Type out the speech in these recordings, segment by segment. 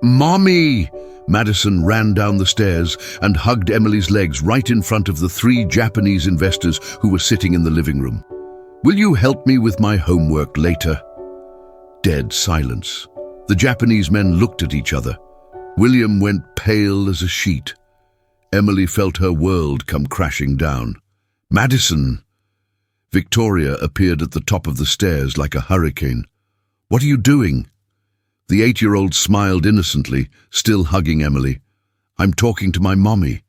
Mommy! Madison ran down the stairs and hugged Emily's legs right in front of the 3 Japanese investors who were sitting in the living room. Will you help me with my homework later? Dead silence. The Japanese men looked at each other. William went pale as a sheet. Emily felt her world come crashing down. Madison! Victoria appeared at the top of the stairs like a hurricane. What are you doing? The 8-year-old smiled innocently, still hugging Emily. I'm talking to my mommy.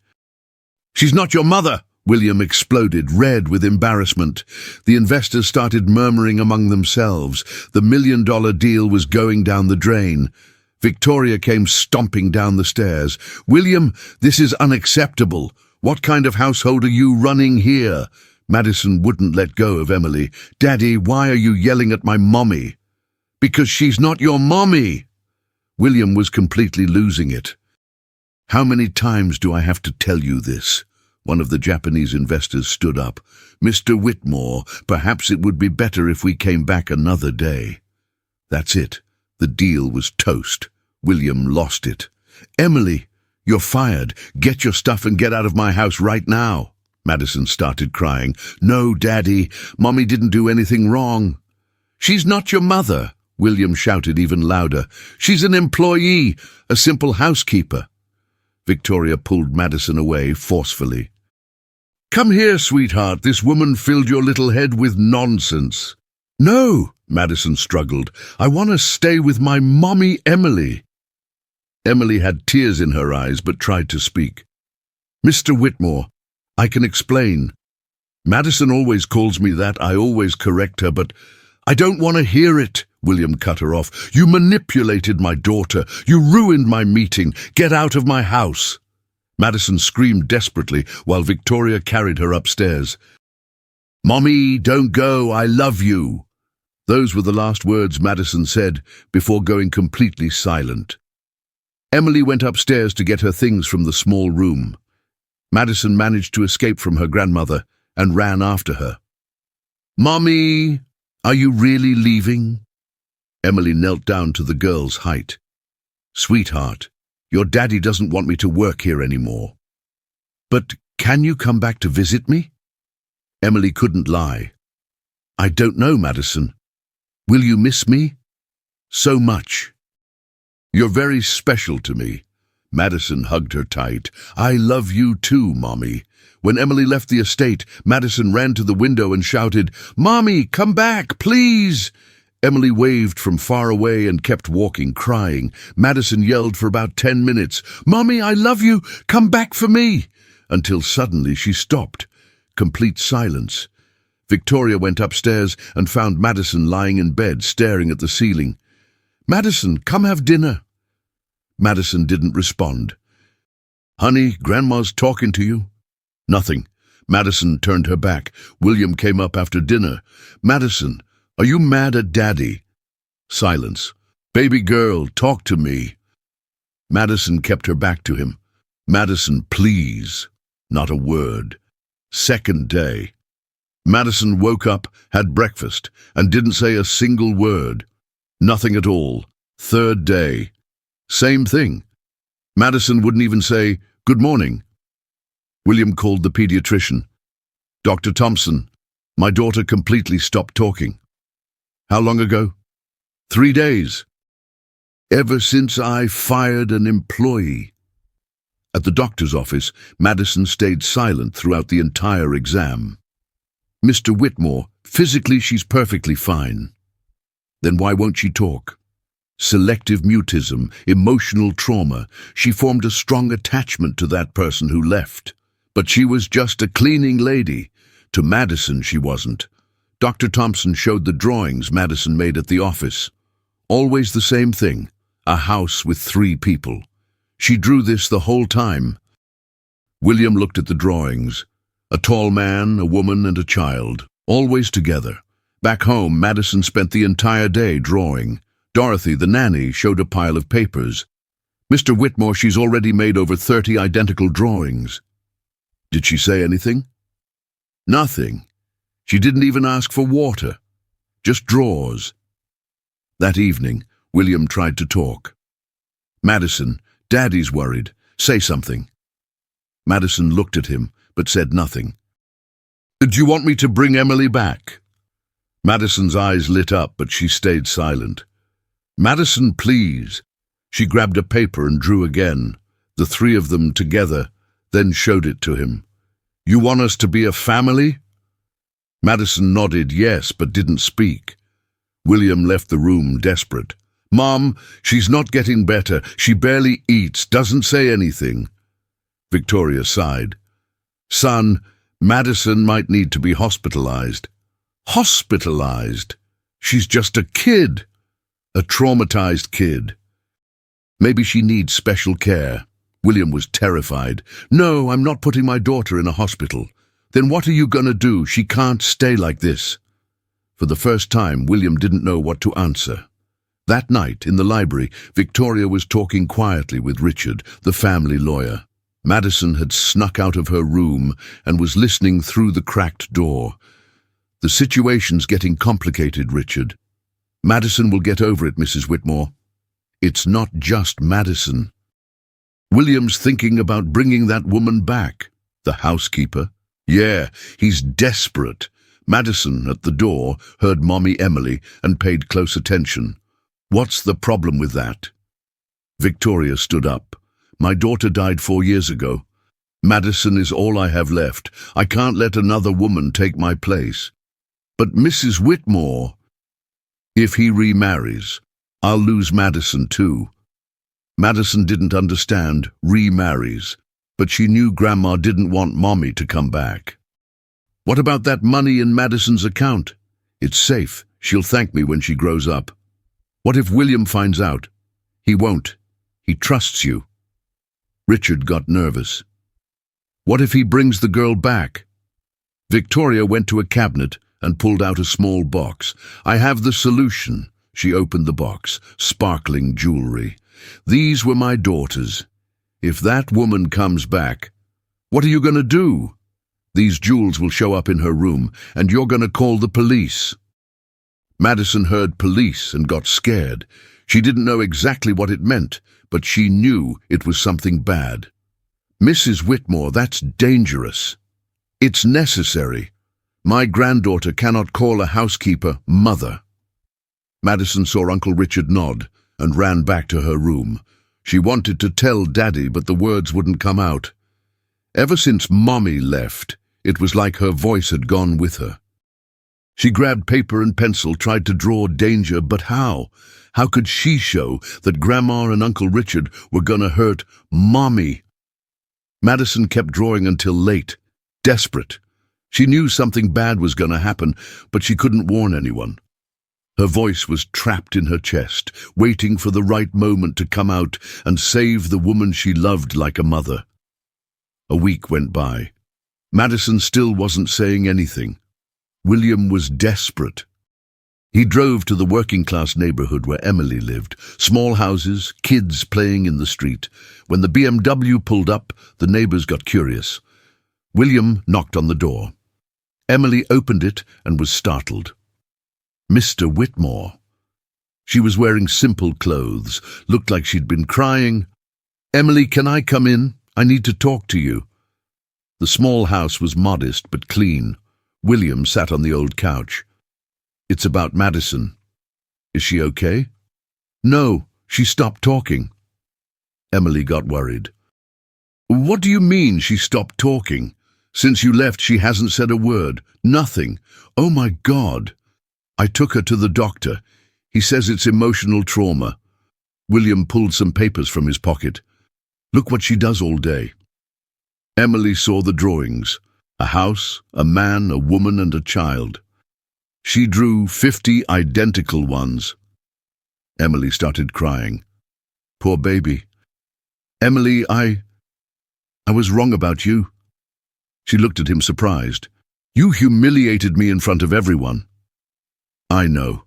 She's not your mother! William exploded, red with embarrassment. The investors started murmuring among themselves. The $1 million deal was going down the drain. Victoria came stomping down the stairs. William, this is unacceptable. What kind of household are you running here? Madison wouldn't let go of Emily. Daddy, why are you yelling at my mommy? Because she's not your mommy. William was completely losing it. How many times do I have to tell you this? One of the Japanese investors stood up. Mr. Whitmore, perhaps it would be better if we came back another day. That's it. The deal was toast. William lost it. Emily, you're fired. Get your stuff and get out of my house right now. Madison started crying. No, Daddy, Mommy didn't do anything wrong. She's not your mother, William shouted even louder. She's an employee, a simple housekeeper. Victoria pulled Madison away forcefully. Come here, sweetheart. This woman filled your little head with nonsense. No, Madison struggled. I want to stay with my mommy, Emily. Emily had tears in her eyes but tried to speak. Mr. Whitmore, I can explain. Madison always calls me that. I always correct her, but I don't want to hear it. William cut her off. You manipulated my daughter. You ruined my meeting. Get out of my house. Madison screamed desperately while Victoria carried her upstairs. Mommy, don't go. I love you. Those were the last words Madison said before going completely silent. Emily went upstairs to get her things from the small room. Madison managed to escape from her grandmother and ran after her. Mommy, are you really leaving? Emily knelt down to the girl's height. Sweetheart, your daddy doesn't want me to work here anymore. But can you come back to visit me? Emily couldn't lie. I don't know, Madison. Will you miss me? So much. You're very special to me. Madison hugged her tight. I love you too, Mommy. When Emily left the estate, Madison ran to the window and shouted, Mommy, come back, please! Emily waved from far away and kept walking, crying. Madison yelled for about 10 minutes, Mommy, I love you, come back for me! Until suddenly she stopped. Complete silence. Victoria went upstairs and found Madison lying in bed, staring at the ceiling. Madison, come have dinner. Madison didn't respond. Honey, Grandma's talking to you. Nothing. Madison turned her back. William came up after dinner. Madison, are you mad at Daddy? Silence. Baby girl, talk to me. Madison kept her back to him. Madison, please. Not a word. Second day. Madison woke up, had breakfast, and didn't say a single word. Nothing at all. Third day. Same thing. Madison wouldn't even say, good morning. William called the pediatrician. Dr. Thompson, my daughter completely stopped talking. How long ago? 3 days. Ever since I fired an employee. At the doctor's office, Madison stayed silent throughout the entire exam. Mr. Whitmore, physically she's perfectly fine. Then why won't she talk? Selective mutism, emotional trauma. She formed a strong attachment to that person who left. But she was just a cleaning lady. To Madison, she wasn't. Dr. Thompson showed the drawings Madison made at the office. Always the same thing, a house with 3 people. She drew this the whole time. William looked at the drawings. A tall man, a woman, and a child, always together. Back home, Madison spent the entire day drawing. Dorothy, the nanny, showed a pile of papers. Mr. Whitmore, she's already made over 30 identical drawings. Did she say anything? Nothing. She didn't even ask for water. Just drawers. That evening, William tried to talk. Madison, Daddy's worried. Say something. Madison looked at him, but said nothing. Do you want me to bring Emily back? Madison's eyes lit up, but she stayed silent. Madison, please. She grabbed a paper and drew again, the three of them together, then showed it to him. You want us to be a family? Madison nodded yes, but didn't speak. William left the room, desperate. Mom, she's not getting better. She barely eats, doesn't say anything. Victoria sighed. Son, Madison might need to be hospitalized. Hospitalized? She's just a kid. A traumatized kid. Maybe she needs special care. William was terrified. No, I'm not putting my daughter in a hospital. Then what are you going to do? She can't stay like this. For the first time, William didn't know what to answer. That night, in the library, Victoria was talking quietly with Richard, the family lawyer. Madison had snuck out of her room and was listening through the cracked door. The situation's getting complicated, Richard. Madison will get over it, Mrs. Whitmore. It's not just Madison. William's thinking about bringing that woman back. The housekeeper. Yeah, he's desperate. Madison, at the door, heard Mommy Emily and paid close attention. What's the problem with that? Victoria stood up. My daughter died 4 years ago. Madison is all I have left. I can't let another woman take my place. But Mrs. Whitmore, if he remarries, I'll lose Madison too. Madison didn't understand remarries, but she knew Grandma didn't want Mommy to come back. What about that money in Madison's account? It's safe. She'll thank me when she grows up. What if William finds out? He won't. He trusts you. Richard got nervous. What if he brings the girl back? Victoria went to a cabinet and pulled out a small box. I have the solution. She opened the box, sparkling jewelry. These were my daughters. If that woman comes back, what are you going to do? These jewels will show up in her room, and you're going to call the police. Madison heard police and got scared. She didn't know exactly what it meant, but she knew it was something bad. Mrs. Whitmore, that's dangerous. It's necessary. My granddaughter cannot call a housekeeper mother. Madison saw Uncle Richard nod and ran back to her room. She wanted to tell Daddy, but the words wouldn't come out. Ever since Mommy left, it was like her voice had gone with her. She grabbed paper and pencil, tried to draw danger, but how? How could she show that Grandma and Uncle Richard were going to hurt Mommy? Madison kept drawing until late, desperate. She knew something bad was going to happen, but she couldn't warn anyone. Her voice was trapped in her chest, waiting for the right moment to come out and save the woman she loved like a mother. A week went by. Madison still wasn't saying anything. William was desperate. He drove to the working-class neighborhood where Emily lived. Small houses, kids playing in the street. When the BMW pulled up, the neighbors got curious. William knocked on the door. Emily opened it and was startled. Mr. Whitmore. She was wearing simple clothes, looked like she'd been crying. Emily, can I come in? I need to talk to you. The small house was modest but clean. William sat on the old couch. It's about Madison. Is she okay? No, she stopped talking. Emily got worried. What do you mean she stopped talking? Since you left, she hasn't said a word. Nothing. Oh my God. I took her to the doctor. He says it's emotional trauma. William pulled some papers from his pocket. Look what she does all day. Emily saw the drawings. A house, a man, a woman, and a child. She drew 50 identical ones. Emily started crying. Poor baby. Emily, I was wrong about you. She looked at him surprised. You humiliated me in front of everyone. I know.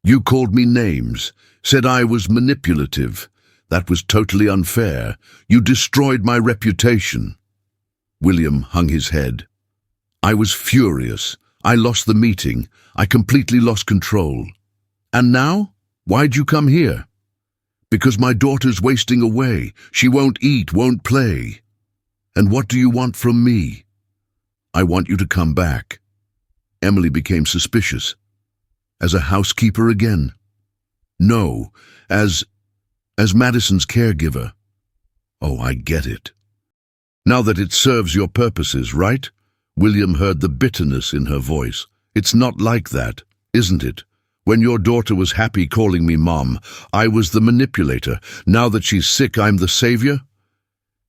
You called me names, said I was manipulative. That was totally unfair. You destroyed my reputation. William hung his head. I was furious. I lost the meeting. I completely lost control. And now? Why'd you come here? Because my daughter's wasting away. She won't eat, won't play. And what do you want from me? I want you to come back. Emily became suspicious. As a housekeeper again? No, as Madison's caregiver. Oh, I get it. Now that it serves your purposes, right? William heard the bitterness in her voice. It's not like that, isn't it? When your daughter was happy calling me Mom, I was the manipulator. Now that she's sick, I'm the savior?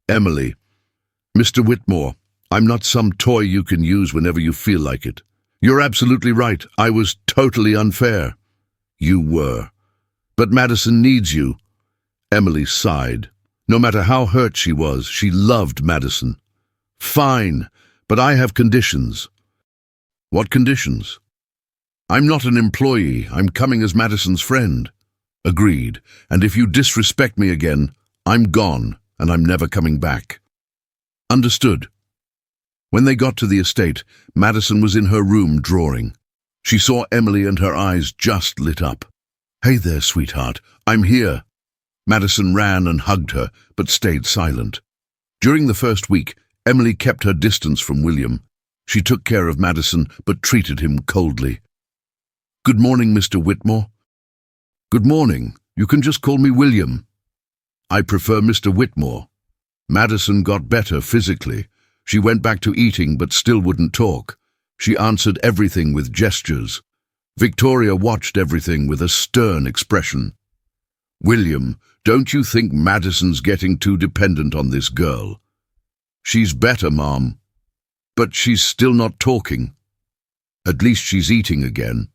Emily, Mr. Whitmore, I'm not some toy you can use whenever you feel like it. You're absolutely right. I was totally unfair. You were. But Madison needs you. Emily sighed. No matter how hurt she was, she loved Madison. Fine, but I have conditions. What conditions? I'm not an employee. I'm coming as Madison's friend. Agreed. And if you disrespect me again, I'm gone, and I'm never coming back. Understood. When they got to the estate, Madison was in her room drawing. She saw Emily and her eyes just lit up. Hey there, sweetheart. I'm here. Madison ran and hugged her, but stayed silent. During the first week, Emily kept her distance from William. She took care of Madison, but treated him coldly. Good morning, Mr. Whitmore. Good morning. You can just call me William. I prefer Mr. Whitmore. Madison got better physically. She went back to eating, but still wouldn't talk. She answered everything with gestures. Victoria watched everything with a stern expression. William, don't you think Madison's getting too dependent on this girl? She's better, Mom. But she's still not talking. At least she's eating again.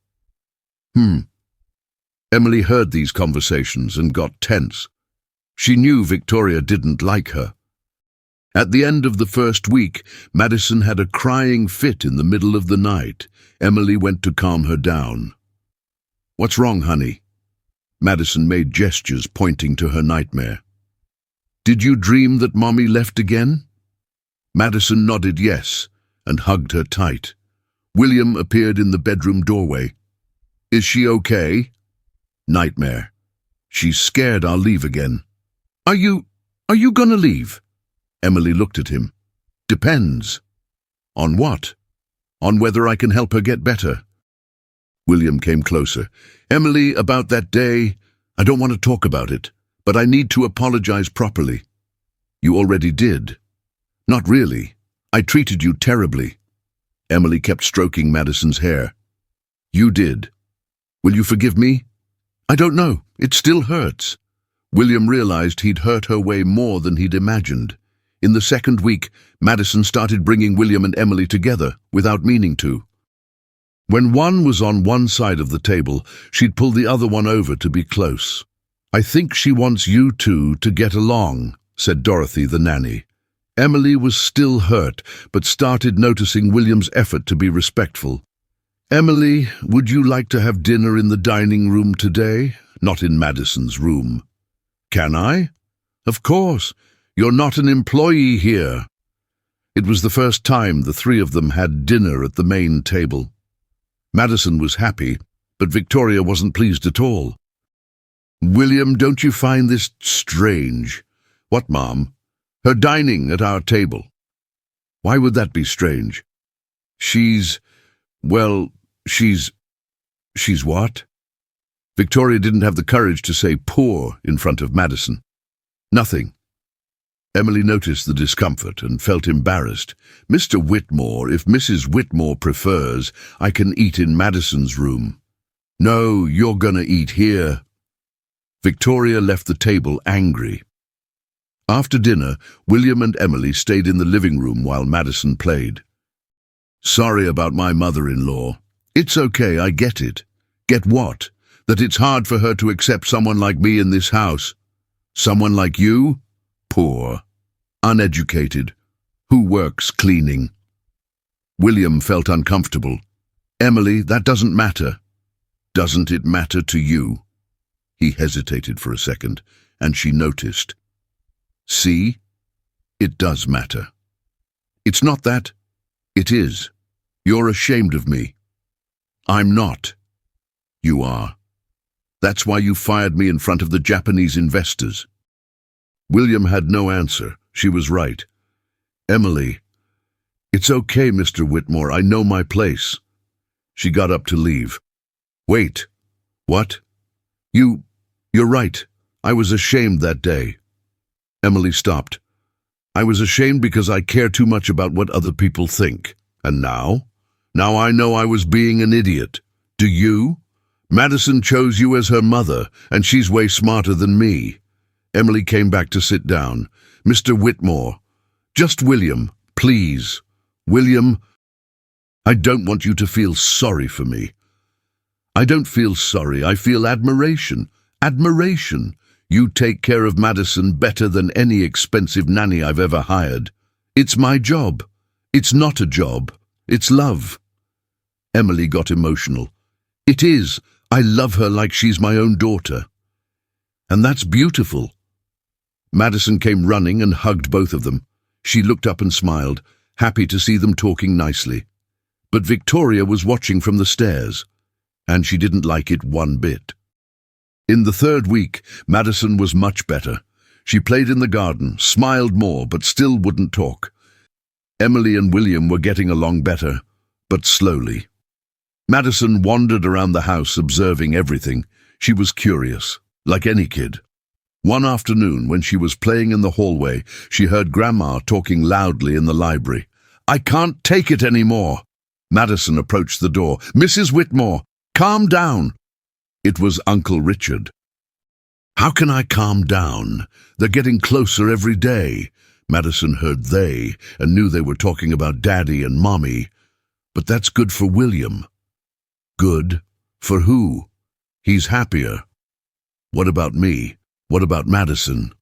Emily heard these conversations and got tense. She knew Victoria didn't like her. At the end of the first week, Madison had a crying fit in the middle of the night. Emily went to calm her down. What's wrong, honey? Madison made gestures pointing to her nightmare. Did you dream that Mommy left again? Madison nodded yes and hugged her tight. William appeared in the bedroom doorway. Is she okay? Nightmare. She's scared I'll leave again. Are you gonna leave? Emily looked at him. Depends. On what? On whether I can help her get better. William came closer. Emily, about that day, I don't want to talk about it, but I need to apologize properly. You already did. Not really. I treated you terribly. Emily kept stroking Madison's hair. You did. Will you forgive me? I don't know. It still hurts. William realized he'd hurt her way more than he'd imagined. In the second week, Madison started bringing William and Emily together without meaning to. When one was on one side of the table, she'd pull the other one over to be close. I think she wants you two to get along, said Dorothy, the nanny. Emily was still hurt, but started noticing William's effort to be respectful. Emily, would you like to have dinner in the dining room today? Not in Madison's room. Can I? Of course. You're not an employee here. It was the first time the three of them had dinner at the main table. Madison was happy, but Victoria wasn't pleased at all. William, don't you find this strange? What, Mom? Her dining at our table. Why would that be strange? She's what? Victoria didn't have the courage to say poor in front of Madison. Nothing. Emily noticed the discomfort and felt embarrassed. Mr. Whitmore, if Mrs. Whitmore prefers, I can eat in Madison's room. No, you're gonna eat here. Victoria left the table angry. After dinner, William and Emily stayed in the living room while Madison played. Sorry about my mother-in-law. It's okay, I get it. Get what? That it's hard for her to accept someone like me in this house. Someone like you? Poor, uneducated, who works cleaning. William felt uncomfortable. Emily, that doesn't matter. Doesn't it matter to you? He hesitated for a second, and she noticed. See? It does matter. It's not that. It is. You're ashamed of me. I'm not. You are. That's why you fired me in front of the Japanese investors." William had no answer. She was right. "Emily, it's okay, Mr. Whitmore. I know my place." She got up to leave. "Wait. What? You're right. I was ashamed that day." Emily stopped. "I was ashamed because I care too much about what other people think. And now? Now I know I was being an idiot. Do you? Madison chose you as her mother, and she's way smarter than me." Emily came back to sit down. "Mr. Whitmore, just William, please. William, I don't want you to feel sorry for me." "I don't feel sorry. I feel admiration. Admiration. You take care of Madison better than any expensive nanny I've ever hired. It's my job. It's not a job. It's love." Emily got emotional. "It is. I love her like she's my own daughter." "And that's beautiful." Madison came running and hugged both of them. She looked up and smiled, happy to see them talking nicely. But Victoria was watching from the stairs, and she didn't like it one bit. In the third week, Madison was much better. She played in the garden, smiled more, but still wouldn't talk. Emily and William were getting along better, but slowly. Madison wandered around the house observing everything. She was curious, like any kid. One afternoon, when she was playing in the hallway, she heard Grandma talking loudly in the library. "I can't take it anymore." Madison approached the door. "Mrs. Whitmore, calm down." It was Uncle Richard. "How can I calm down? They're getting closer every day." Madison heard "they" and knew they were talking about Daddy and Mommy. "But that's good for William." "Good? For who? He's happier." "What about me? What about Madison?"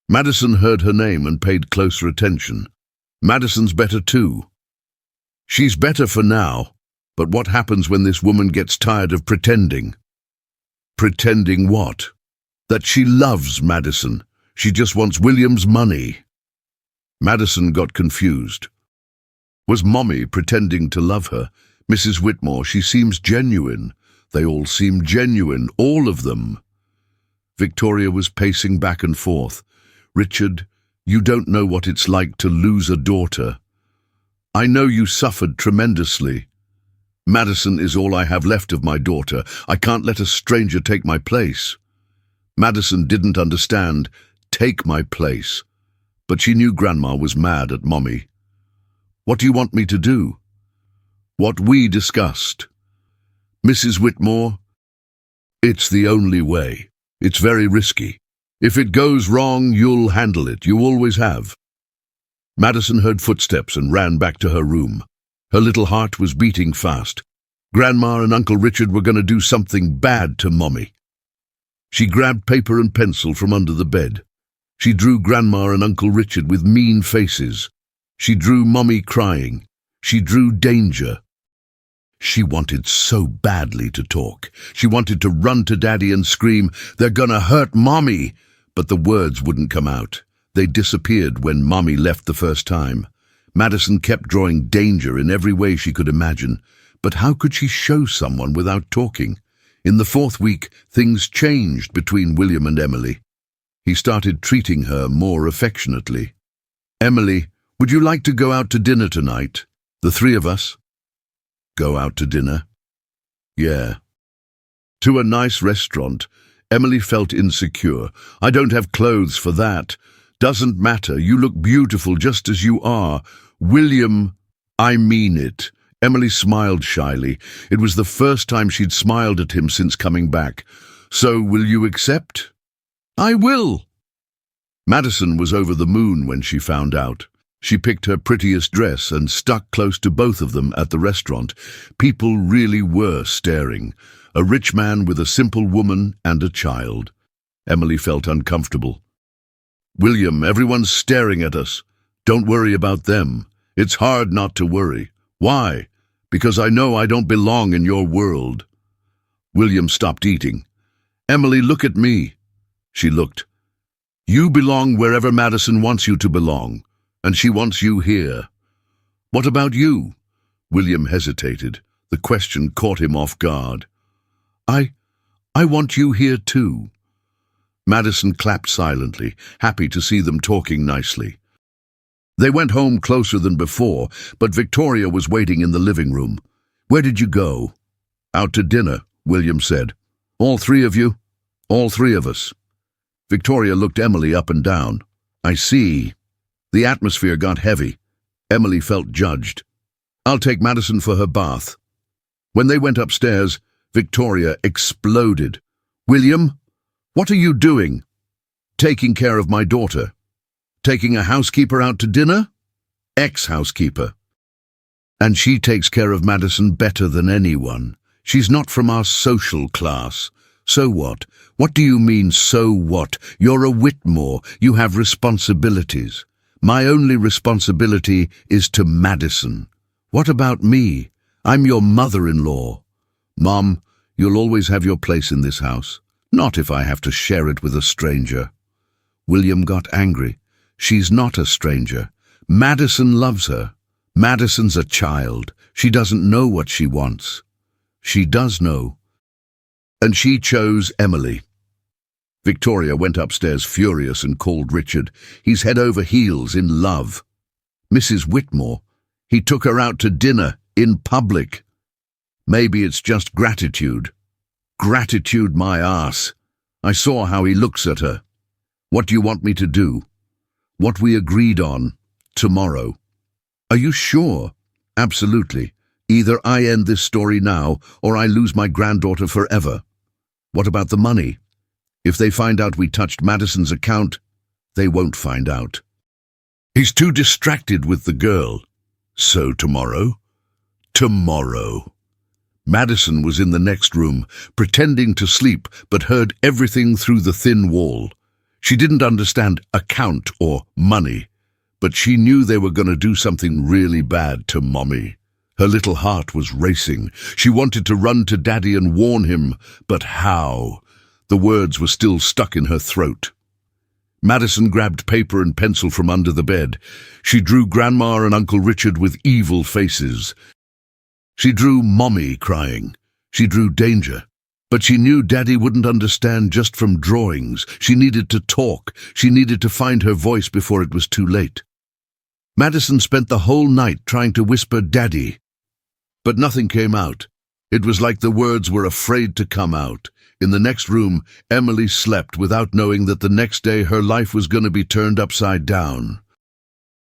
Madison heard her name and paid closer attention. "Madison's better too." "She's better for now, but what happens when this woman gets tired of pretending?" "Pretending what?" "That she loves Madison. She just wants William's money." Madison got confused. Was Mommy pretending to love her? "Mrs. Whitmore, she seems genuine." They all seemed genuine, all of them. Victoria was pacing back and forth. "Richard, you don't know what it's like to lose a daughter. I know you suffered tremendously. Madison is all I have left of my daughter. I can't let a stranger take my place." Madison didn't understand, take my place. But she knew Grandma was mad at Mommy. "What do you want me to do?" "What we discussed." "Mrs. Whitmore, it's the only way. It's very risky. If it goes wrong, you'll handle it. You always have." Madison heard footsteps and ran back to her room. Her little heart was beating fast. Grandma and Uncle Richard were going to do something bad to Mommy. She grabbed paper and pencil from under the bed. She drew Grandma and Uncle Richard with mean faces. She drew Mommy crying. She drew danger. She wanted so badly to talk. She wanted to run to Daddy and scream, "They're gonna hurt Mommy!" But the words wouldn't come out. They disappeared when Mommy left the first time. Madison kept drawing danger in every way she could imagine. But how could she show someone without talking? In the fourth week, things changed between William and Emily. He started treating her more affectionately. "Emily, would you like to go out to dinner tonight? The three of us?" "Go out to dinner?" "Yeah." "To a nice restaurant." Emily felt insecure. "I don't have clothes for that." "Doesn't matter. You look beautiful just as you are." "William, I mean it." Emily smiled shyly. It was the first time she'd smiled at him since coming back. "So will you accept?" "I will." Madison was over the moon when she found out. She picked her prettiest dress and stuck close to both of them at the restaurant. People really were staring. A rich man with a simple woman and a child. Emily felt uncomfortable. "William, everyone's staring at us. Don't worry about them. It's hard not to worry." "Why?" "Because I know I don't belong in your world." William stopped eating. "Emily, look at me." She looked. "You belong wherever Madison wants you to belong, and she wants you here." "What about you?" William hesitated. The question caught him off guard. I want you here too." Madison clapped silently, happy to see them talking nicely. They went home closer than before, but Victoria was waiting in the living room. "Where did you go?" "Out to dinner," William said. "All three of you?" "All three of us." Victoria looked Emily up and down. "I see." The atmosphere got heavy. Emily felt judged. "I'll take Madison for her bath." When they went upstairs, Victoria exploded. "William, what are you doing?" "Taking care of my daughter." "Taking a housekeeper out to dinner?" "Ex-housekeeper." "And she takes care of Madison better than anyone. She's not from our social class." "So what? What do you mean, so what? You're a Whitmore. You have responsibilities. My only responsibility is to Madison. What about me? I'm your mother-in-law." "Mom, you'll always have your place in this house. Not if I have to share it with a stranger." William got angry. "She's not a stranger. Madison loves her. Madison's a child. She doesn't know what she wants." "She does know. And she chose Emily." Victoria went upstairs furious and called Richard. "He's head over heels in love." "Mrs. Whitmore, he took her out to dinner in public." "Maybe it's just gratitude." "Gratitude my ass. I saw how he looks at her." "What do you want me to do?" "What we agreed on, tomorrow." "Are you sure?" "Absolutely. Either I end this story now, or I lose my granddaughter forever." "What about the money? If they find out we touched Madison's account, they won't find out." "He's too distracted with the girl." "So tomorrow?" "Tomorrow." Madison was in the next room, pretending to sleep, but heard everything through the thin wall. She didn't understand account or money, but she knew they were going to do something really bad to Mommy. Her little heart was racing. She wanted to run to Daddy and warn him, but how? The words were still stuck in her throat. Madison grabbed paper and pencil from under the bed. She drew Grandma and Uncle Richard with evil faces. She drew Mommy crying. She drew danger. But she knew Daddy wouldn't understand just from drawings. She needed to talk. She needed to find her voice before it was too late. Madison spent the whole night trying to whisper Daddy. But nothing came out. It was like the words were afraid to come out. In the next room, Emily slept without knowing that the next day her life was going to be turned upside down.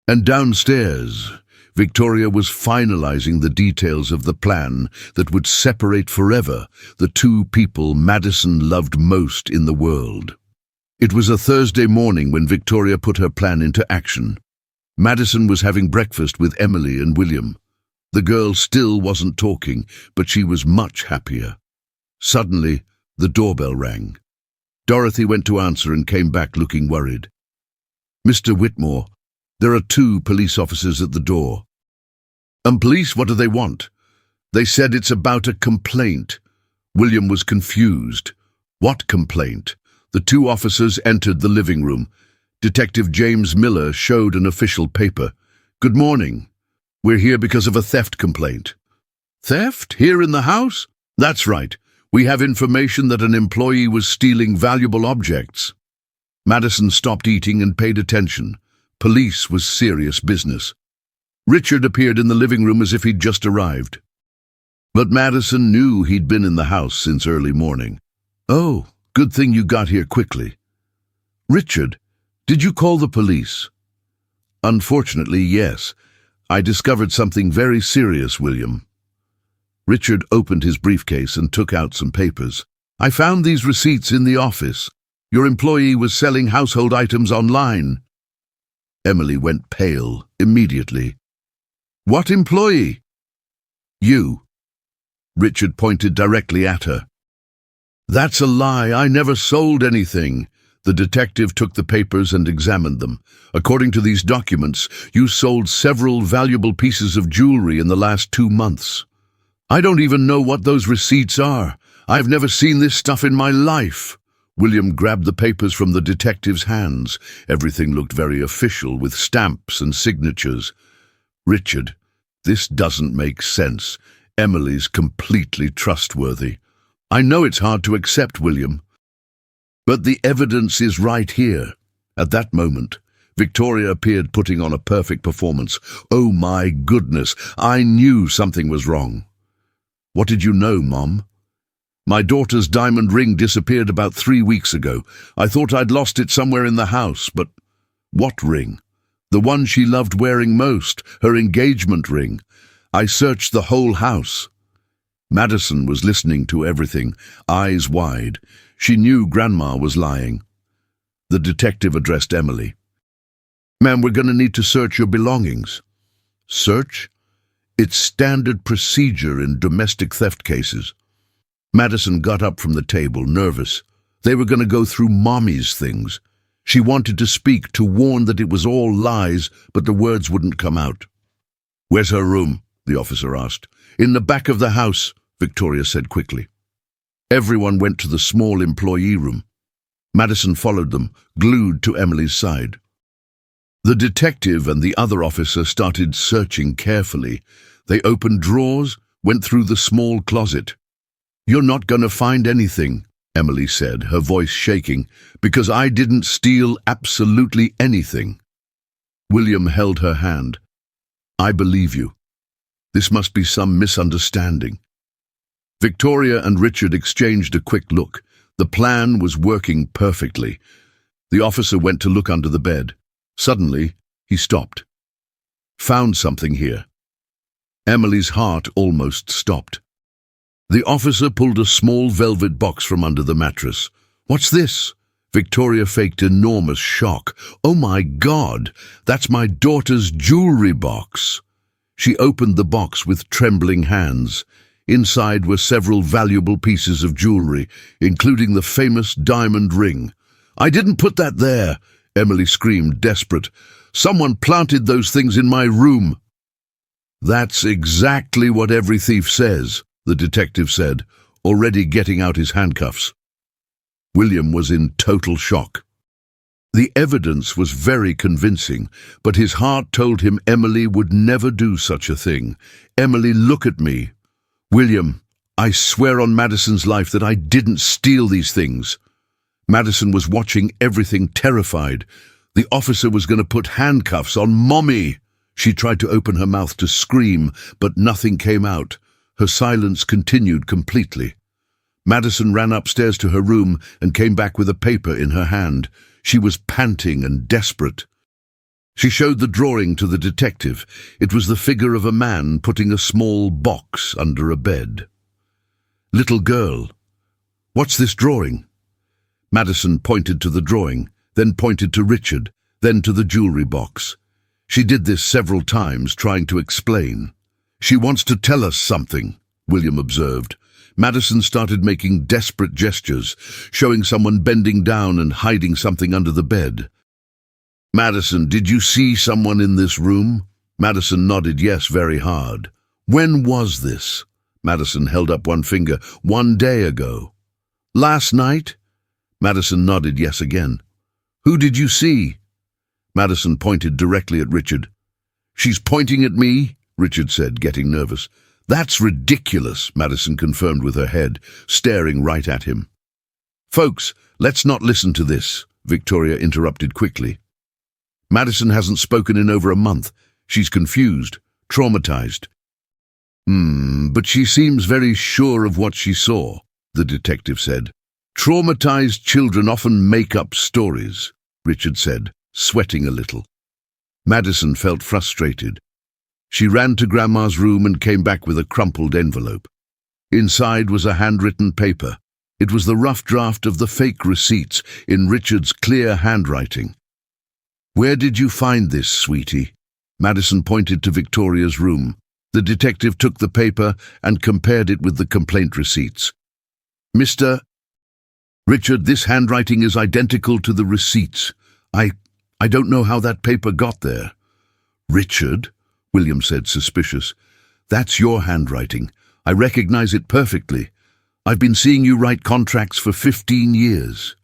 And downstairs, Victoria was finalizing the details of the plan that would separate forever the two people Madison loved most in the world. It was a Thursday morning when Victoria put her plan into action. Madison was having breakfast with Emily and William. The girl still wasn't talking, but she was much happier. Suddenly, the doorbell rang. Dorothy went to answer and came back looking worried. "Mr. Whitmore, there are 2 police officers at the door." Police, what do they want?" "They said it's about a complaint." William was confused. "What complaint?" The 2 officers entered the living room. Detective James Miller showed an official paper. "Good morning. We're here because of a theft complaint." "Theft? Here in the house?" "That's right. We have information that an employee was stealing valuable objects." Madison stopped eating and paid attention. Police was serious business. Richard appeared in the living room as if he'd just arrived. But Madison knew he'd been in the house since early morning. "Oh, good thing you got here quickly." "Richard, did you call the police?" "Unfortunately, yes. I discovered something very serious, William." Richard opened his briefcase and took out some papers. "I found these receipts in the office. Your employee was selling household items online." Emily went pale immediately. "What employee?" "You." Richard pointed directly at her. "That's a lie. I never sold anything." The detective took the papers and examined them. "According to these documents, you sold several valuable pieces of jewelry in the last 2 months. I don't even know what those receipts are. I've never seen this stuff in my life." William grabbed the papers from the detective's hands. Everything looked very official, with stamps and signatures. "Richard, this doesn't make sense. Emily's completely trustworthy." I know it's hard to accept, William, but the evidence is right here. At that moment, Victoria appeared, putting on a perfect performance. Oh my goodness, I knew something was wrong. What did you know, Mom? My daughter's diamond ring disappeared about 3 weeks ago. I thought I'd lost it somewhere in the house, but what ring? The one she loved wearing most, her engagement ring. I searched the whole house. Madison was listening to everything, eyes wide. She knew Grandma was lying. The detective addressed Emily. Ma'am, we're going to need to search your belongings. Search? It's standard procedure in domestic theft cases. Madison got up from the table, nervous. They were going to go through Mommy's things. She wanted to speak, to warn that it was all lies, but the words wouldn't come out. Where's her room? The officer asked. In the back of the house, Victoria said quickly. Everyone went to the small employee room. Madison followed them, glued to Emily's side. The detective and the other officer started searching carefully. They opened drawers, went through the small closet. You're not going to find anything, Emily said, her voice shaking, because I didn't steal absolutely anything. William held her hand. I believe you. This must be some misunderstanding. Victoria and Richard exchanged a quick look. The plan was working perfectly. The officer went to look under the bed. Suddenly, he stopped. Found something here. Emily's heart almost stopped. The officer pulled a small velvet box from under the mattress. What's this? Victoria faked enormous shock. Oh my God, that's my daughter's jewelry box. She opened the box with trembling hands. Inside were several valuable pieces of jewelry, including the famous diamond ring. I didn't put that there, Emily screamed, desperate. Someone planted those things in my room. That's exactly what every thief says, the detective said, already getting out his handcuffs. William was in total shock. The evidence was very convincing, but his heart told him Emily would never do such a thing. Emily, look at me. William, I swear on Madison's life that I didn't steal these things. Madison was watching everything, terrified. The officer was going to put handcuffs on Mommy. She tried to open her mouth to scream, but nothing came out. Her silence continued completely. Madison ran upstairs to her room and came back with a paper in her hand. She was panting and desperate. She showed the drawing to the detective. It was the figure of a man putting a small box under a bed. Little girl, what's this drawing? Madison pointed to the drawing, then pointed to Richard, then to the jewelry box. She did this several times, trying to explain. She wants to tell us something, William observed. Madison started making desperate gestures, showing someone bending down and hiding something under the bed. Madison, did you see someone in this room? Madison nodded yes very hard. When was this? Madison held up one finger. 1 day ago. Last night? Madison nodded yes again. Who did you see? Madison pointed directly at Richard. She's pointing at me, Richard said, getting nervous. That's ridiculous, Madison confirmed with her head, staring right at him. Folks, let's not listen to this, Victoria interrupted quickly. Madison hasn't spoken in over a month. She's confused, traumatized. But she seems very sure of what she saw, the detective said. Traumatized children often make up stories, Richard said, sweating a little. Madison felt frustrated. She ran to Grandma's room and came back with a crumpled envelope. Inside was a handwritten paper. It was the rough draft of the fake receipts in Richard's clear handwriting. Where did you find this, sweetie? Madison pointed to Victoria's room. The detective took the paper and compared it with the complaint receipts. Mr. Richard, this handwriting is identical to the receipts. I don't know how that paper got there. Richard, William said, suspicious. That's your handwriting. I recognize it perfectly. I've been seeing you write contracts for 15 years.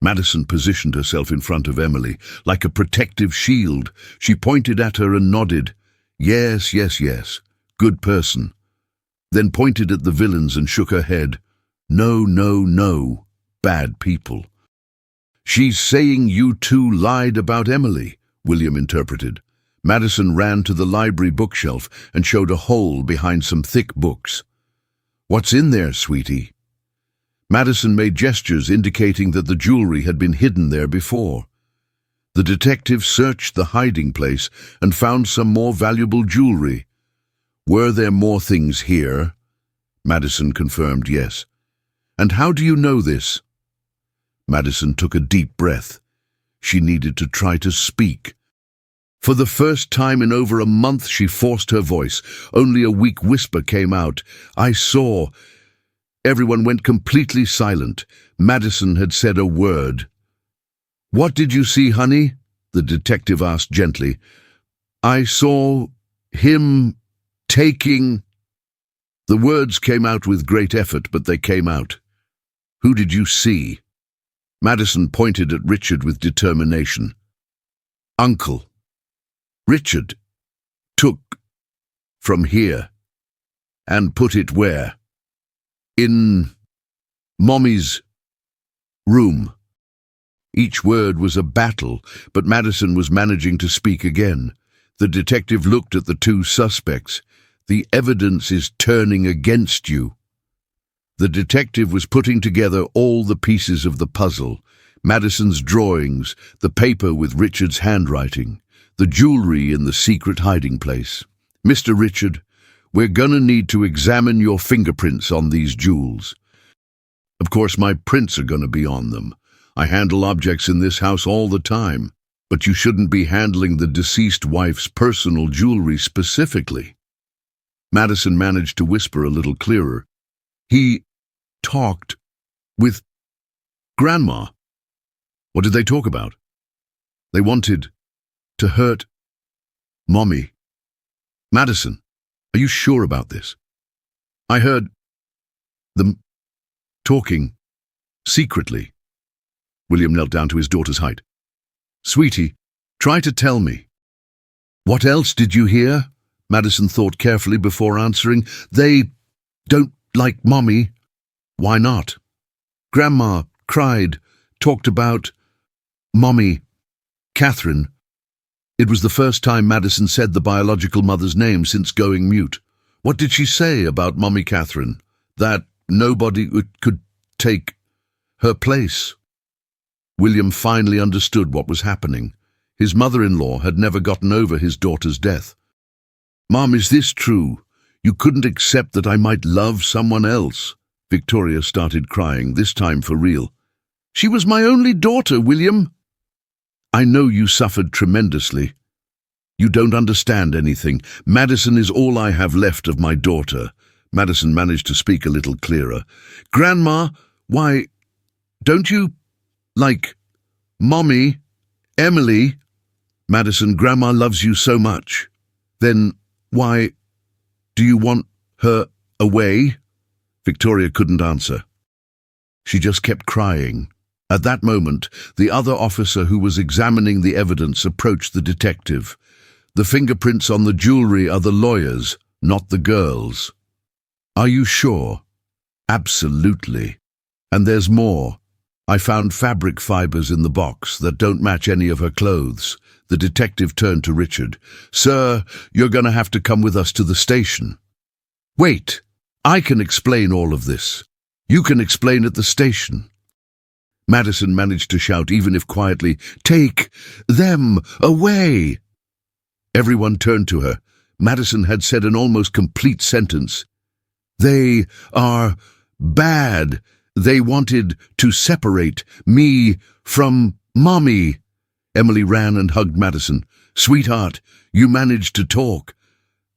Madison positioned herself in front of Emily, like a protective shield. She pointed at her and nodded. Yes, yes, yes. Good person. Then pointed at the villains and shook her head. No, no, no. Bad people. She's saying you two lied about Emily, William interpreted. Madison ran to the library bookshelf and showed a hole behind some thick books. What's in there, sweetie? Madison made gestures indicating that the jewelry had been hidden there before. The detective searched the hiding place and found some more valuable jewelry. Were there more things here? Madison confirmed yes. And how do you know this? Madison took a deep breath. She needed to try to speak. For the first time in over a month, she forced her voice. Only a weak whisper came out. I saw. Everyone went completely silent. Madison had said a word. What did you see, honey? The detective asked gently. I saw him taking. The words came out with great effort, but they came out. Who did you see? Madison pointed at Richard with determination. Uncle. Richard took from here and put it where? In Mommy's room. Each word was a battle, but Madison was managing to speak again. The detective looked at the two suspects. The evidence is turning against you. The detective was putting together all the pieces of the puzzle. Madison's drawings, the paper with Richard's handwriting, the jewelry in the secret hiding place. Mr. Richard, we're gonna need to examine your fingerprints on these jewels. Of course, my prints are gonna be on them. I handle objects in this house all the time, but you shouldn't be handling the deceased wife's personal jewelry specifically. Madison managed to whisper a little clearer. He talked with Grandma. What did they talk about? They wanted to hurt Mommy. Madison, are you sure about this? I heard them talking secretly. William knelt down to his daughter's height. Sweetie, try to tell me. What else did you hear? Madison thought carefully before answering. They don't like Mommy. Why not? Grandma cried, talked about Mommy, Catherine. It was the first time Madison said the biological mother's name since going mute. What did she say about Mommy Catherine? That nobody could take her place. William finally understood what was happening. His mother-in-law had never gotten over his daughter's death. Mom, is this true? You couldn't accept that I might love someone else? Victoria started crying, this time for real. She was my only daughter, William. I know you suffered tremendously. You don't understand anything. Madison is all I have left of my daughter. Madison managed to speak a little clearer. Grandma, why, don't you like Mommy, Emily? Madison, Grandma loves you so much. Then why do you want her away? Victoria couldn't answer. She just kept crying. At that moment, the other officer who was examining the evidence approached the detective. The fingerprints on the jewelry are the lawyer's, not the girl's. Are you sure? Absolutely. And there's more. I found fabric fibers in the box that don't match any of her clothes. The detective turned to Richard. Sir, you're going to have to come with us to the station. Wait, I can explain all of this. You can explain at the station. Madison managed to shout, even if quietly, Take them away! Everyone turned to her. Madison had said an almost complete sentence. They are bad. They wanted to separate me from Mommy. Emily ran and hugged Madison. Sweetheart, you managed to talk.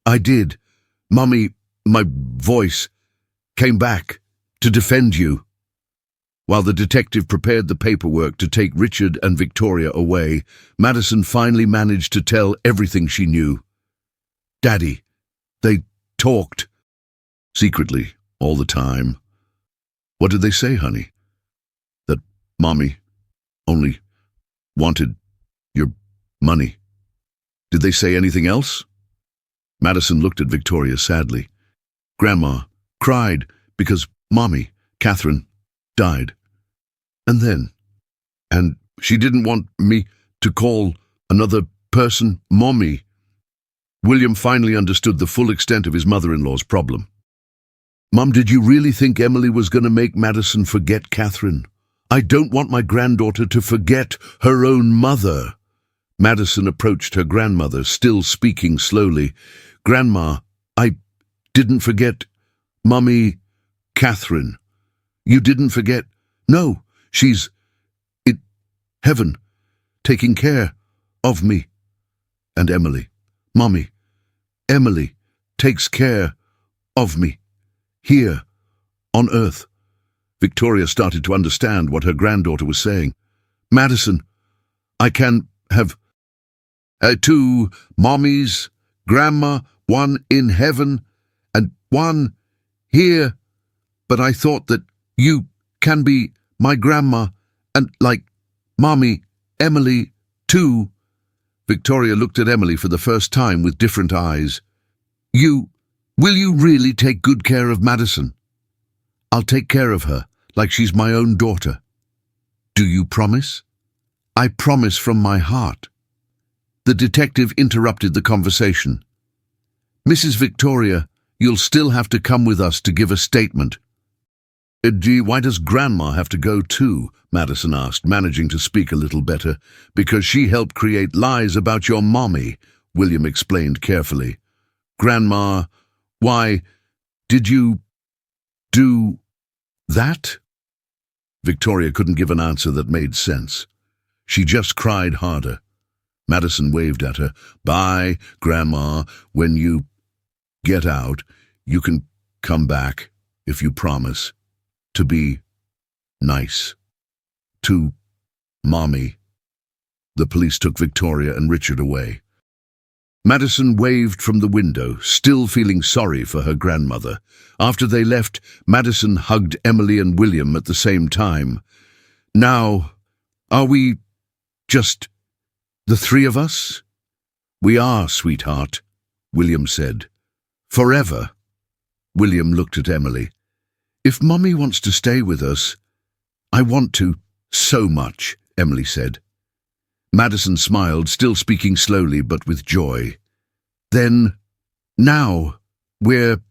I did. Mommy, my voice came back to defend you. While the detective prepared the paperwork to take Richard and Victoria away, Madison finally managed to tell everything she knew. Daddy, they talked. Secretly, all the time. What did they say, honey? That Mommy only wanted your money. Did they say anything else? Madison looked at Victoria sadly. Grandma cried because Mommy Catherine died. And she didn't want me to call another person Mommy. William finally understood the full extent of his mother-in-law's problem. Mum, did you really think Emily was going to make Madison forget Catherine? I don't want my granddaughter to forget her own mother. Madison approached her grandmother, still speaking slowly. Grandma, I didn't forget Mummy Catherine. You didn't forget? No, she's in heaven, taking care of me and Emily. Mummy, Emily takes care of me here on earth. Victoria started to understand what her granddaughter was saying. Madison, I can have two mommies, Grandma, one in heaven and one here, but I thought that you can be my grandma and like Mommy, Emily, too. Victoria looked at Emily for the first time with different eyes. Will you really take good care of Madison? I'll take care of her like she's my own daughter. Do you promise? I promise from my heart. The detective interrupted the conversation. Mrs. Victoria, you'll still have to come with us to give a statement. Gee, why does Grandma have to go too? Madison asked, managing to speak a little better. Because she helped create lies about your mommy, William explained carefully. Grandma, why did you do that? Victoria couldn't give an answer that made sense. She just cried harder. Madison waved at her. Bye, Grandma. When you get out, you can come back, if you promise, to be nice to Mommy. The police took Victoria and Richard away. Madison waved from the window, still feeling sorry for her grandmother. After they left, Madison hugged Emily and William at the same time. Now, are we just the three of us? We are, sweetheart, William said. Forever. William looked at Emily. If Mummy wants to stay with us, I want to so much, Emily said. Madison smiled, still speaking slowly but with joy. Then, now, we're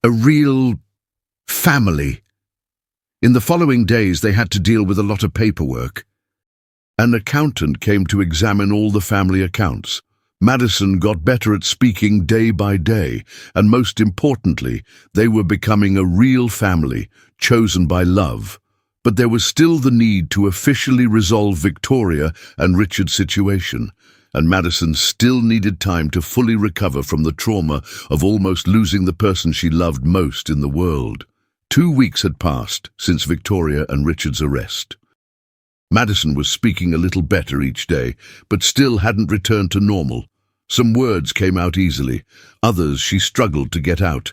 a real family. In the following days, they had to deal with a lot of paperwork. An accountant came to examine all the family accounts. Madison got better at speaking day by day, and most importantly, they were becoming a real family, chosen by love. But there was still the need to officially resolve Victoria and Richard's situation, and Madison still needed time to fully recover from the trauma of almost losing the person she loved most in the world. 2 weeks had passed since Victoria and Richard's arrest. Madison was speaking a little better each day, but still hadn't returned to normal. Some words came out easily, others she struggled to get out.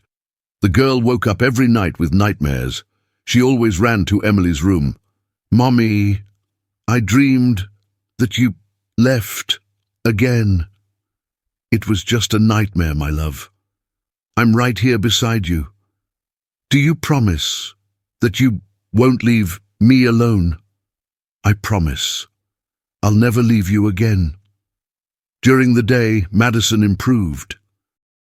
The girl woke up every night with nightmares. She always ran to Emily's room. Mommy, I dreamed that you left again. It was just a nightmare, my love. I'm right here beside you. Do you promise that you won't leave me alone? I promise. I'll never leave you again. During the day, Madison improved.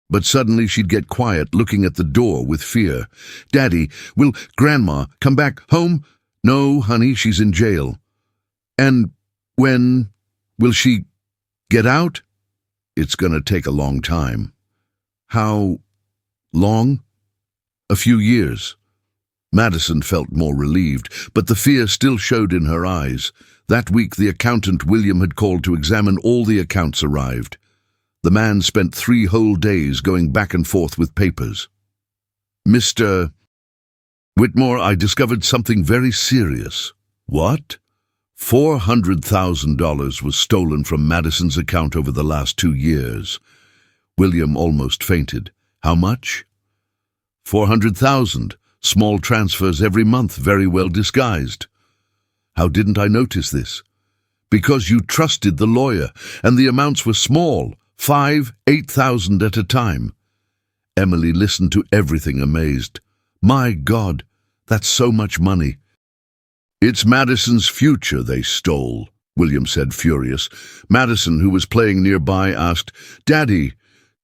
But suddenly she'd get quiet, looking at the door with fear. Daddy, will Grandma come back home? No, honey, she's in jail. And when will she get out? It's gonna take a long time. How long? A few years. Madison felt more relieved, but the fear still showed in her eyes. That week, the accountant William had called to examine all the accounts arrived. The man spent 3 whole days going back and forth with papers. Mr. Whitmore, I discovered something very serious. What? $400,000 was stolen from Madison's account over the last 2 years. William almost fainted. How much? 400,000. Small transfers every month, very well disguised. How didn't I notice this? Because you trusted the lawyer, and the amounts were small, 5,000, 8,000 at a time. Emily listened to everything amazed. My God, That's so much money. It's Madison's future they stole, William said, furious. Madison, who was playing nearby, asked, "Daddy,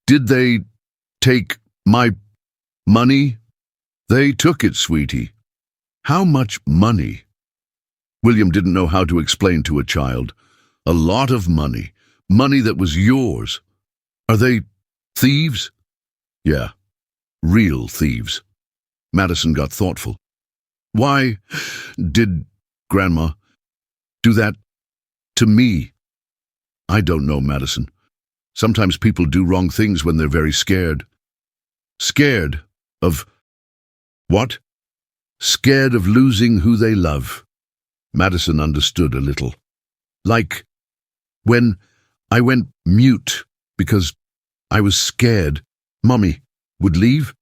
did they take my money?" "They took it, sweetie." "How much money?" William didn't know how to explain to a child. "A lot of money. Money that was yours." "Are they thieves?" "Yeah, real thieves." Madison got thoughtful. "Why did Grandma do that to me?" "I don't know, Madison. Sometimes people do wrong things when they're very scared." "Scared of what?" "Scared of losing who they love." Madison understood a little. "Like when I went mute because I was scared Mommy would leave?"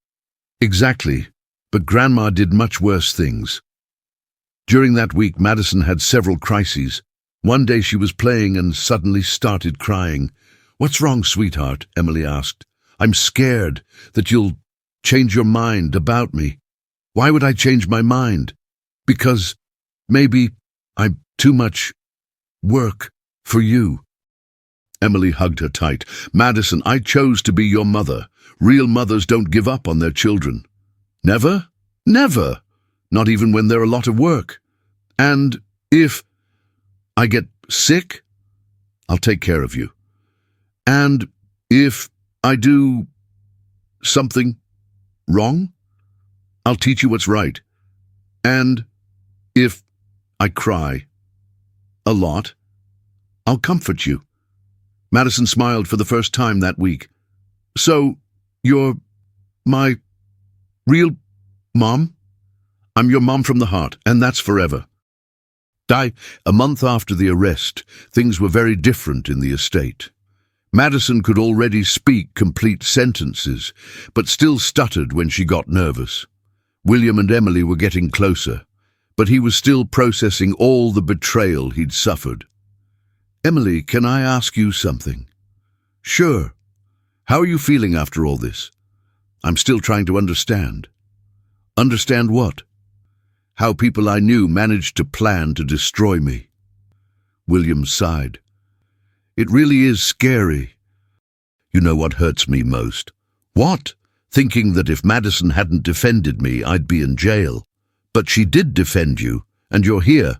"Exactly, but Grandma did much worse things." During that week, Madison had several crises. One day she was playing and suddenly started crying. "What's wrong, sweetheart?" Emily asked. "I'm scared that you'll change your mind about me." "Why would I change my mind?" "Because maybe I'm too much work for you." Emily hugged her tight. "Madison, I chose to be your mother. Real mothers don't give up on their children." "Never?" "Never. Not even when they're a lot of work. And if I get sick, I'll take care of you. And if I do something wrong, I'll teach you what's right. And if I cry a lot, I'll comfort you." Madison smiled for the first time that week. "So, you're my real mom?" "I'm your mom from the heart, and that's forever." A month after the arrest, things were very different in the estate. Madison could already speak complete sentences, but still stuttered when she got nervous. William and Emily were getting closer, but he was still processing all the betrayal he'd suffered. "Emily, can I ask you something?" "Sure. How are you feeling after all this?" "I'm still trying to understand." "Understand what?" "How people I knew managed to plan to destroy me." William sighed. "It really is scary." "You know what hurts me most?" "What?" "Thinking that if Madison hadn't defended me, I'd be in jail. But she did defend you, and you're here."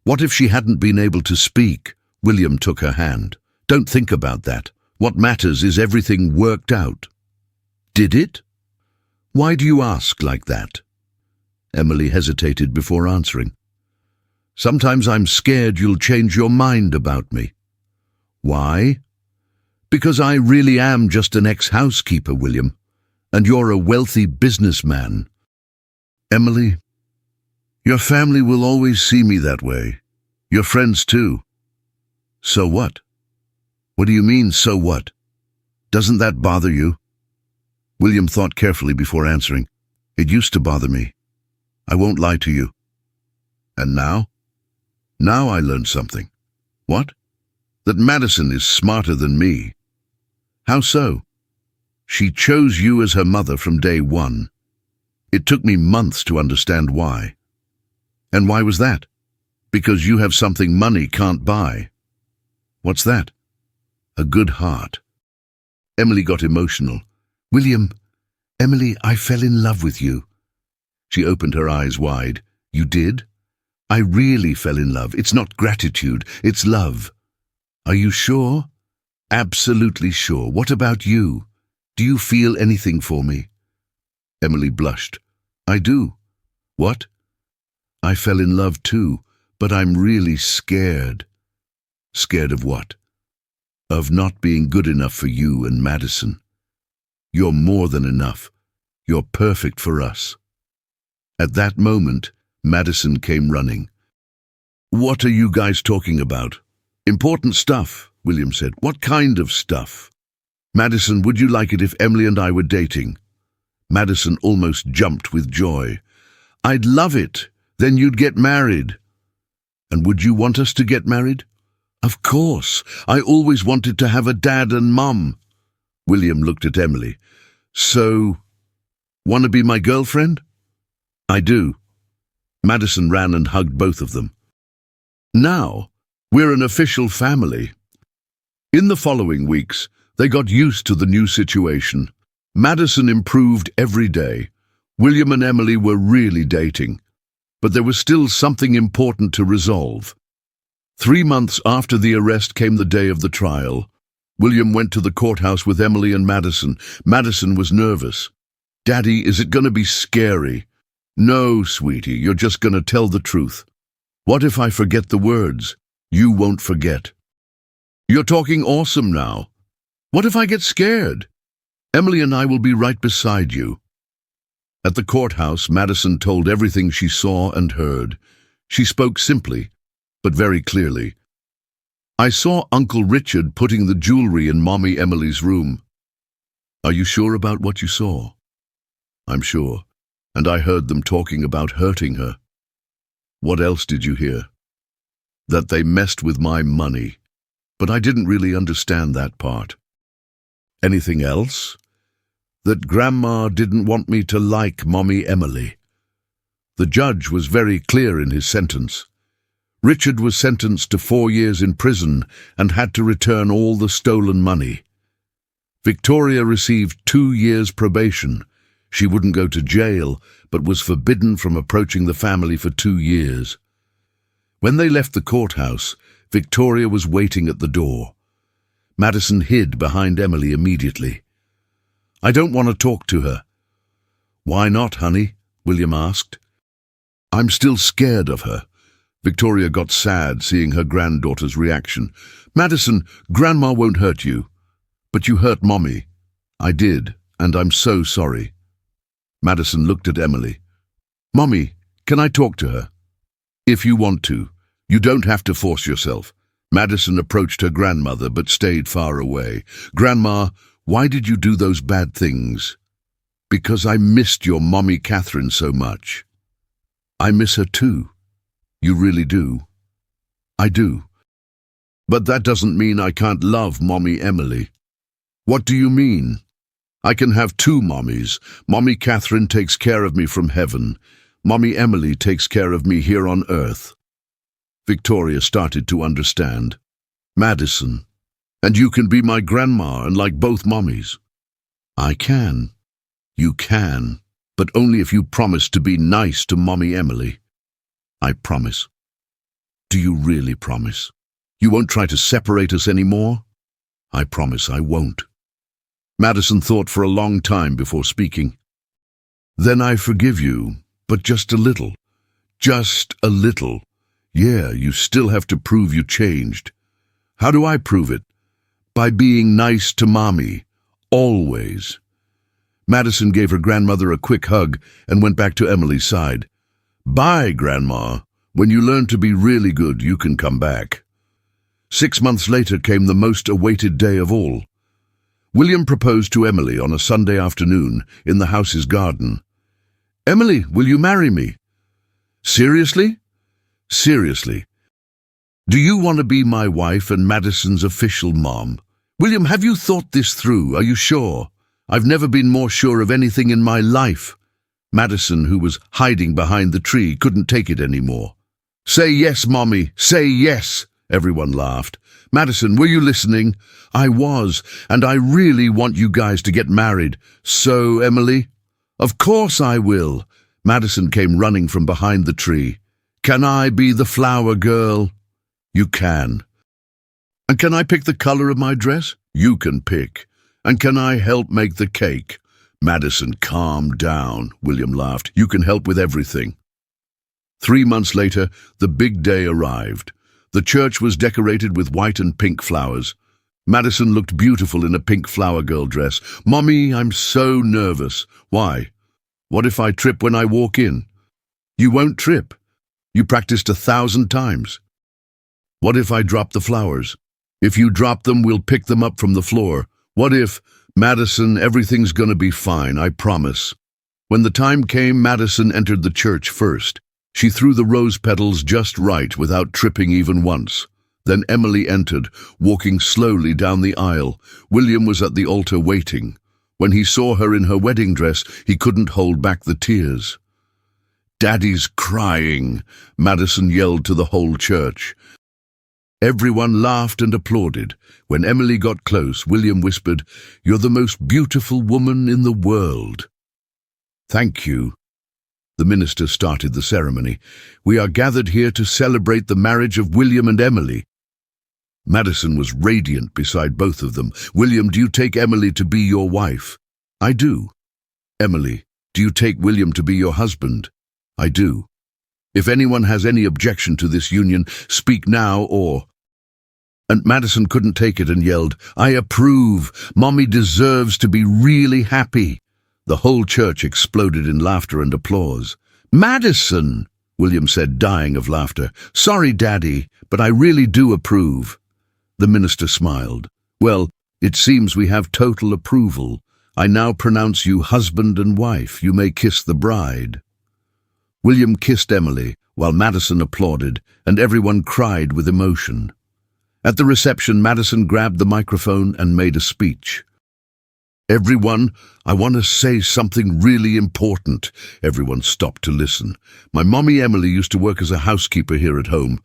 "What if she hadn't been able to speak?" William took her hand. "Don't think about that. What matters is everything worked out." "Did it?" "Why do you ask like that?" Emily hesitated before answering. "Sometimes I'm scared you'll change your mind about me." "Why?" "Because I really am just an ex-housekeeper, William, and you're a wealthy businessman." "Emily, your family will always see me that way. Your friends too." "So what?" "What do you mean, so what? Doesn't that bother you?" William thought carefully before answering. "It used to bother me. I won't lie to you." "And now?" "Now I learned something." "What?" "That Madison is smarter than me." "How so?" "She chose you as her mother from day one. It took me months to understand why." "And why was that?" "Because you have something money can't buy." "What's that?" "A good heart." Emily got emotional. "William, Emily, I fell in love with you." She opened her eyes wide. "You did?" "I really fell in love. It's not gratitude, it's love." "Are you sure?" "Absolutely sure. What about you? Do you feel anything for me?" Emily blushed. "I do." "What?" "I fell in love too, but I'm really scared." "Scared of what?" "Of not being good enough for you and Madison." "You're more than enough. You're perfect for us." At that moment, Madison came running. "What are you guys talking about?" "Important stuff," William said. "What kind of stuff?" "Madison, would you like it if Emily and I were dating?" Madison almost jumped with joy. "I'd love it. Then you'd get married." "And would you want us to get married?" "Of course. I always wanted to have a dad and mum." William looked at Emily. "So, want to be my girlfriend?" I do. Madison ran and hugged both of them. Now, we're an official family. In the following weeks, they got used to the new situation. Madison improved every day. William and Emily were really dating. But there was still something important to resolve. 3 months after the arrest came the day of the trial. William went to the courthouse with Emily and Madison. Madison was nervous. "Daddy, is it going to be scary?" "No, sweetie, you're just going to tell the truth." "What if I forget the words?" "You won't forget." "You're talking awesome now." "What if I get scared?" "Emily and I will be right beside you." At the courthouse, Madison told everything she saw and heard. She spoke simply, but very clearly. "I saw Uncle Richard putting the jewelry in Mommy Emily's room." "Are you sure about what you saw?" "I'm sure, and I heard them talking about hurting her." "What else did you hear?" "That they messed with my money, but I didn't really understand that part." "Anything else?" "That Grandma didn't want me to like Mommy Emily." The judge was very clear in his sentence. Richard was sentenced to 4 years in prison and had to return all the stolen money. Victoria received 2 years probation. She wouldn't go to jail, but was forbidden from approaching the family for 2 years. When they left the courthouse, Victoria was waiting at the door. Madison hid behind Emily immediately. "I don't want to talk to her." "Why not, honey?" William asked. "I'm still scared of her." Victoria got sad seeing her granddaughter's reaction. "Madison, Grandma won't hurt you." "But you hurt Mommy." "I did, and I'm so sorry." Madison looked at Emily. "Mommy, can I talk to her?" "If you want to. You don't have to force yourself." Madison approached her grandmother but stayed far away. "Grandma, why did you do those bad things?" "Because I missed your Mommy Catherine so much." "I miss her too." "You really do?" "I do. But that doesn't mean I can't love Mommy Emily." "What do you mean?" "I can have 2 mommies. Mommy Catherine takes care of me from heaven. Mommy Emily takes care of me here on earth." Victoria started to understand. "Madison, and you can be my grandma and like both mommies." "I can." "You can, but only if you promise to be nice to Mommy Emily." "I promise." "Do you really promise? You won't try to separate us anymore?" "I promise I won't." Madison thought for a long time before speaking. "Then I forgive you, but just a little." "Just a little?" "Yeah, you still have to prove you changed." "How do I prove it?" "By being nice to Mommy. Always." Madison gave her grandmother a quick hug and went back to Emily's side. "Bye, Grandma. When you learn to be really good, you can come back." 6 months later came the most awaited day of all. William proposed to Emily on a Sunday afternoon in the house's garden. "Emily, will you marry me?" "Seriously?" "Seriously. Do you want to be my wife and Madison's official mom?" "William, have you thought this through? Are you sure?" "I've never been more sure of anything in my life." Madison, who was hiding behind the tree, couldn't take it anymore. "Say yes, Mommy, say yes!" Everyone laughed. "Madison, were you listening?" "I was, and I really want you guys to get married." "So, Emily?" "Of course I will." Madison came running from behind the tree. "Can I be the flower girl?" "You can." "And can I pick the color of my dress?" "You can pick." "And can I help make the cake?" "Madison, calm down," William laughed. "You can help with everything." 3 months later, the big day arrived. The church was decorated with white and pink flowers. Madison looked beautiful in a pink flower girl dress. "Mommy, I'm so nervous." "Why? What if I trip when I walk in?" "You won't trip. You practiced 1,000 times." "What if I drop the flowers?" "If you drop them, we'll pick them up from the floor." "What if—" "Madison, everything's gonna be fine, I promise." When the time came, Madison entered the church first. She threw the rose petals just right without tripping even once. Then Emily entered, walking slowly down the aisle. William was at the altar waiting. When he saw her in her wedding dress, he couldn't hold back the tears. Daddy's crying, Madison yelled to the whole church. Everyone laughed and applauded. When Emily got close, William whispered, "You're the most beautiful woman in the world." "Thank you." The minister started the ceremony. "We are gathered here to celebrate the marriage of William and Emily." Madison was radiant beside both of them. "William, do you take Emily to be your wife?" "I do." "Emily, do you take William to be your husband?" "I do." "If anyone has any objection to this union, speak now or—" And Madison couldn't take it and yelled, "I approve. Mommy deserves to be really happy." The whole church exploded in laughter and applause. "Madison," William said, dying of laughter. "Sorry, Daddy, but I really do approve." The minister smiled. "Well, it seems we have total approval. I now pronounce you husband and wife. You may kiss the bride." William kissed Emily, while Madison applauded, and everyone cried with emotion. At the reception, Madison grabbed the microphone and made a speech. "Everyone, I want to say something really important." Everyone stopped to listen. "My mommy Emily used to work as a housekeeper here at home.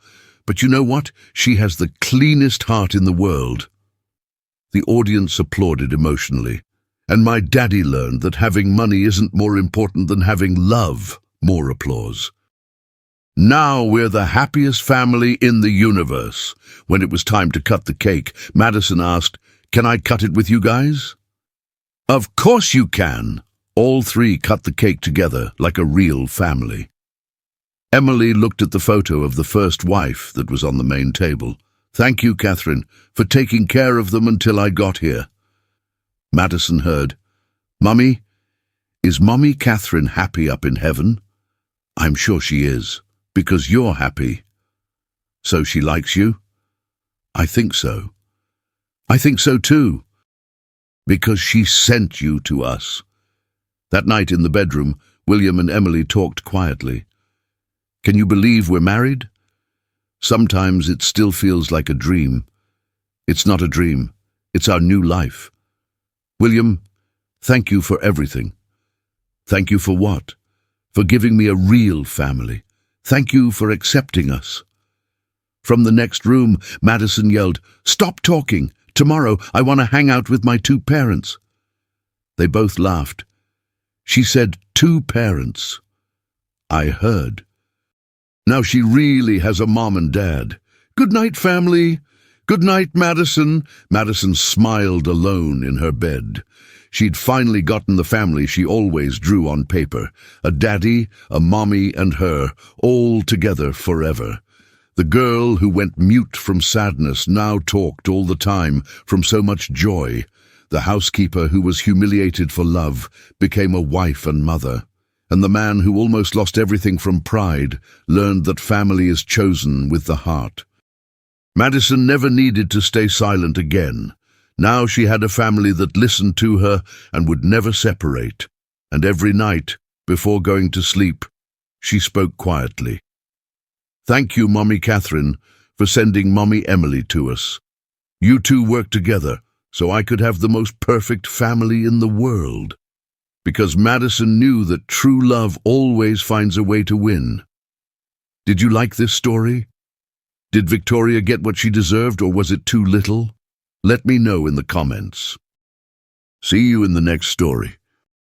But you know what? She has the cleanest heart in the world." The audience applauded emotionally. "And my daddy learned that having money isn't more important than having love." More applause. "Now we're the happiest family in the universe." When it was time to cut the cake, Madison asked, "Can I cut it with you guys?" "Of course you can." All three cut the cake together like a real family. Emily looked at the photo of the first wife that was on the main table. "Thank you, Catherine, for taking care of them until I got here." Madison heard, "Mummy, is Mommy Catherine happy up in heaven?" "I'm sure she is, because you're happy." "So she likes you?" "I think so." "I think so too." "Because she sent you to us." That night in the bedroom, William and Emily talked quietly. "Can you believe we're married? Sometimes it still feels like a dream." "It's not a dream. It's our new life." "William, thank you for everything." "Thank you for what?" "For giving me a real family. Thank you for accepting us." From the next room, Madison yelled, "Stop talking! Tomorrow I want to hang out with my two parents." They both laughed. "She said 2 parents." "I heard." "Now she really has a mom and dad." "Good night, family." "Good night, Madison." Madison smiled alone in her bed. She'd finally gotten the family she always drew on paper. A daddy, a mommy, and her, all together forever. The girl who went mute from sadness now talked all the time from so much joy. The housekeeper who was humiliated for love became a wife and mother. And the man who almost lost everything from pride learned that family is chosen with the heart. Madison never needed to stay silent again. Now she had a family that listened to her and would never separate. And every night, before going to sleep, she spoke quietly. "Thank you, Mommy Catherine, for sending Mommy Emily to us. You two worked together so I could have the most perfect family in the world." Because Madison knew that true love always finds a way to win. Did you like this story? Did Victoria get what she deserved, or was it too little? Let me know in the comments. See you in the next story.